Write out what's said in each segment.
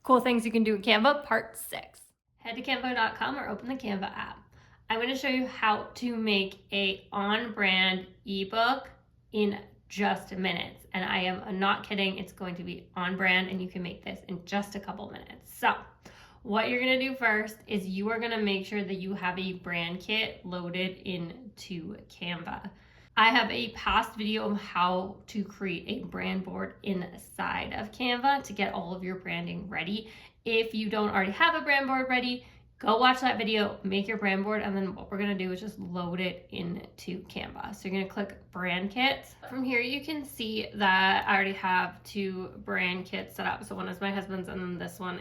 Cool things you can do in Canva, part 6. Head to canva.com or open the Canva app. I'm going to show you how to make a on-brand ebook in just minutes. And I am not kidding, it's going to be on brand and you can make this in just a couple minutes. So what you're going to do first is you are going to make sure that you have a brand kit loaded into Canva. I have a past video of how to create a brand board inside of Canva to get all of your branding ready. If you don't already have a brand board ready, go watch that video, make your brand board, and then what we're gonna do is just load it into Canva. So you're gonna click brand kits. From here, you can see that I already have 2 brand kits set up. So one is my husband's and then this one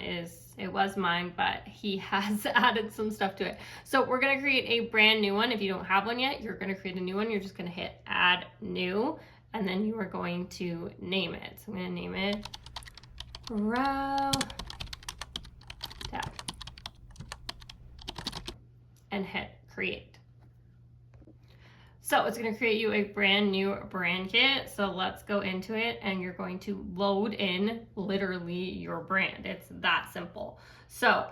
it was mine, but he has added some stuff to it. So we're gonna create a brand new one. If you don't have one yet, you're gonna create a new one. You're just gonna hit add new, and then you are going to name it. So I'm gonna name it Row Tab and hit create. So it's going to create you a brand new brand kit. So let's go into it and you're going to load in literally your brand. It's that simple. So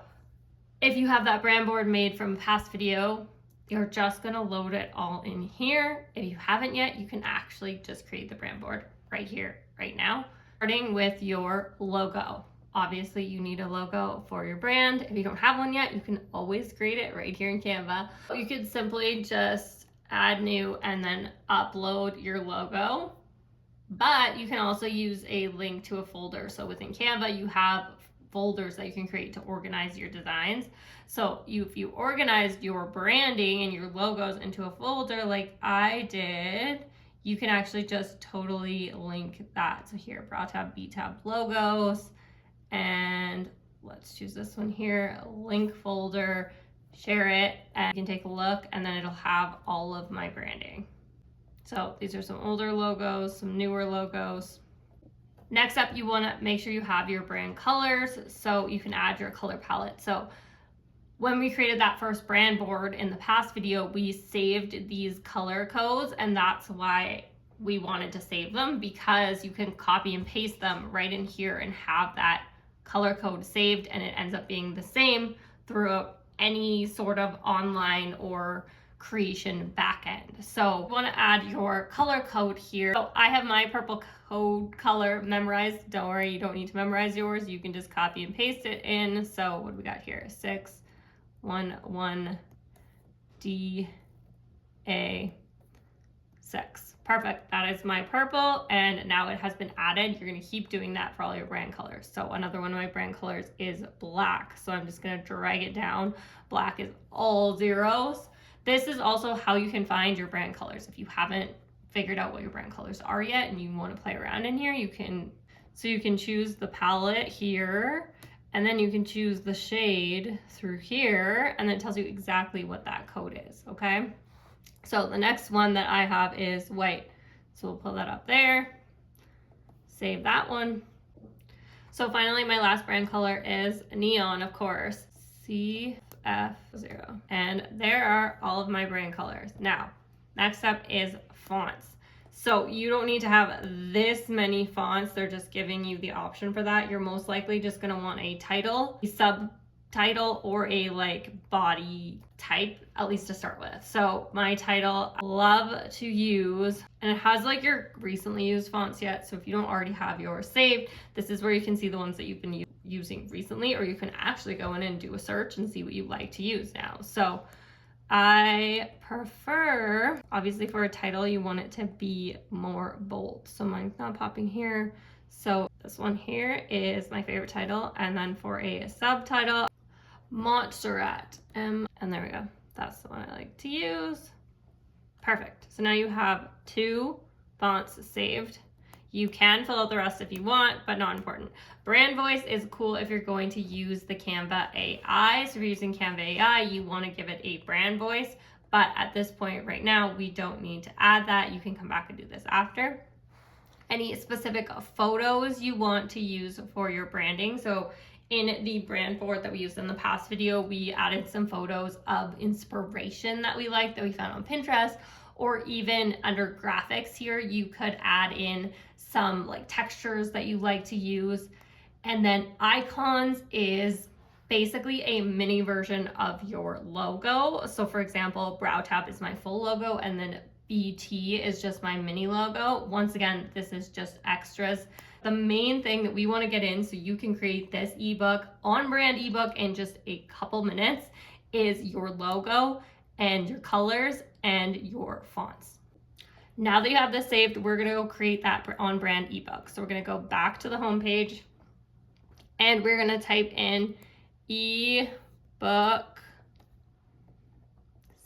if you have that brand board made from past video, you're just going to load it all in here. If you haven't yet, you can actually just create the brand board right here, right now, starting with your logo. Obviously, you need a logo for your brand. If you don't have one yet, you can always create it right here in Canva. You could simply just add new and then upload your logo, but you can also use a link to a folder. So within Canva, you have folders that you can create to organize your designs. So if you organized your branding and your logos into a folder like I did, you can actually just totally link that. So here, Bra Tab, B Tab logos, and let's choose this one here, link folder, share it, and you can take a look and then it'll have all of my branding. So these are some older logos, some newer logos. Next up, you want to make sure you have your brand colors so you can add your color palette. So when we created that first brand board in the past video, we saved these color codes, and that's why we wanted to save them, because you can copy and paste them right in here and have that color code saved, and it ends up being the same throughout any sort of online or creation backend. So you want to add your color code here. So I have my purple code color memorized. Don't worry, you don't need to memorize yours. You can just copy and paste it in. So what do we got here? 611DA6. Perfect. That is my purple, and now it has been added. You're going to keep doing that for all your brand colors. So another one of my brand colors is black. So I'm just going to drag it down. Black is all zeros. This is also how you can find your brand colors. If you haven't figured out what your brand colors are yet and you want to play around in here, you can choose the palette here, and then you can choose the shade through here, and then it tells you exactly what that code is, okay? So the next one that I have is white. So we'll pull that up there, save that one. So finally, my last brand color is neon, of course, CF0. And there are all of my brand colors. Now, next up is fonts. So you don't need to have this many fonts. They're just giving you the option for that. You're most likely just gonna want a title, a subtitle, or a body type, at least to start with. So my title, I love to use, and it has your recently used fonts yet. So if you don't already have yours saved, this is where you can see the ones that you've been using recently, or you can actually go in and do a search and see what you like to use now. So I prefer, obviously for a title, you want it to be more bold. So mine's not popping here. So this one here is my favorite title. And then for a subtitle, Montserrat, and there we go. That's the one I like to use. Perfect. So now you have 2 fonts saved. You can fill out the rest if you want, but not important. Brand voice is cool if you're going to use the Canva AI. So if you're using Canva AI, you want to give it a brand voice. But at this point right now, we don't need to add that. You can come back and do this after. Any specific photos you want to use for your branding. So in the brand board that we used in the past video, we added some photos of inspiration that we liked, that we found on Pinterest, or even under graphics here, you could add in some textures that you like to use. And then icons is basically a mini version of your logo. So for example, Brow Tap is my full logo, and then BT is just my mini logo. Once again, this is just extras. The main thing that we want to get in so you can create this ebook, on brand ebook, in just a couple minutes is your logo and your colors and your fonts. Now that you have this saved, we're going to go create that on brand ebook. So we're going to go back to the home page and we're going to type in eBook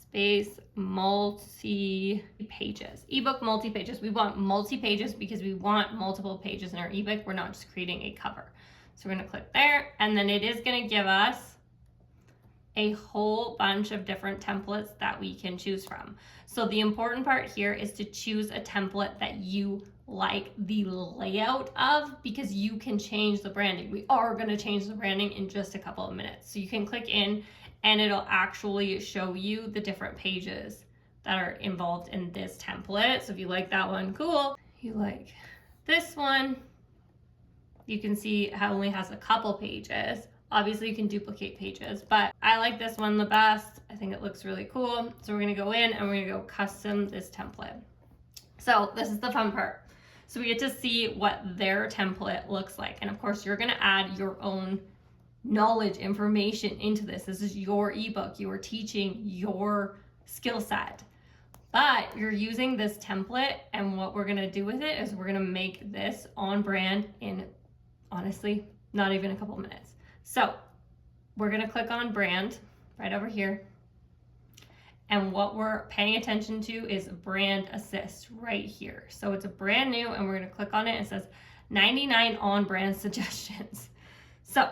space multi-pages. eBook multi-pages. We want multi-pages because we want multiple pages in our ebook. We're not just creating a cover. So we're going to click there, and then it is going to give us a whole bunch of different templates that we can choose from. So the important part here is to choose a template that you like the layout of, because you can change the branding. We are going to change the branding in just a couple of minutes. So you can click in and it'll actually show you the different pages that are involved in this template. So if you like that one, cool. You like this one, you can see how it only has a couple pages. Obviously you can duplicate pages, but I like this one the best. I think it looks really cool. So we're gonna go in and we're gonna go custom this template. So this is the fun part. So we get to see what their template looks like. And of course you're gonna add your own knowledge, information into this. This is your ebook. You are teaching your skill set, but you're using this template, and what we're gonna do with it is we're gonna make this on brand in, honestly, not even a couple minutes. So we're gonna click on brand right over here. And what we're paying attention to is brand assist right here. So it's a brand new, and we're gonna click on it. It says 99 on brand suggestions. So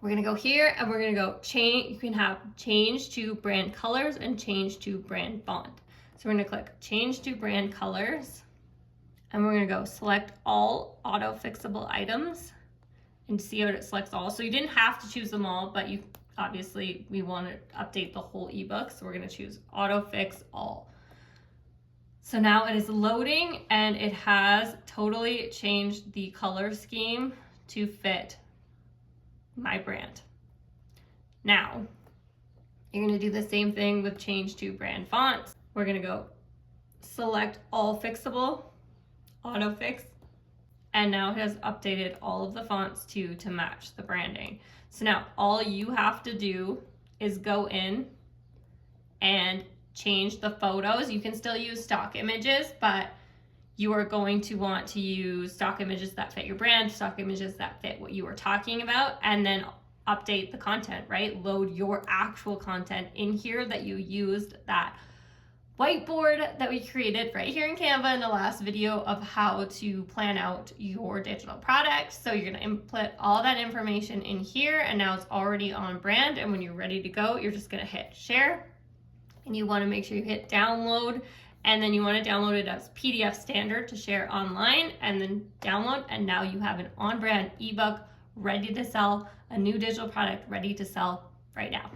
we're gonna go here and we're gonna go change. You can have change to brand colors and change to brand font. So we're gonna click change to brand colors, and we're gonna go select all auto fixable items and see how it selects all. So you didn't have to choose them all, but you obviously, we want to update the whole ebook. So we're gonna choose auto fix all. So now it is loading, and it has totally changed the color scheme to fit my brand. Now, you're gonna do the same thing with change to brand fonts. We're gonna go select all fixable, auto fix, and now it has updated all of the fonts to match the branding. So now all you have to do is go in and change the photos. You can still use stock images, but you are going to want to use stock images that fit your brand, stock images that fit what you are talking about, and then update the content, right? Load your actual content in here that you used, that whiteboard that we created right here in Canva in the last video of how to plan out your digital products. So you're gonna input all that information in here, and now it's already on brand. And when you're ready to go, you're just gonna hit share, and you wanna make sure you hit download, and then you wanna download it as PDF standard to share online, and then download, and now you have an on-brand ebook ready to sell, a new digital product ready to sell right now.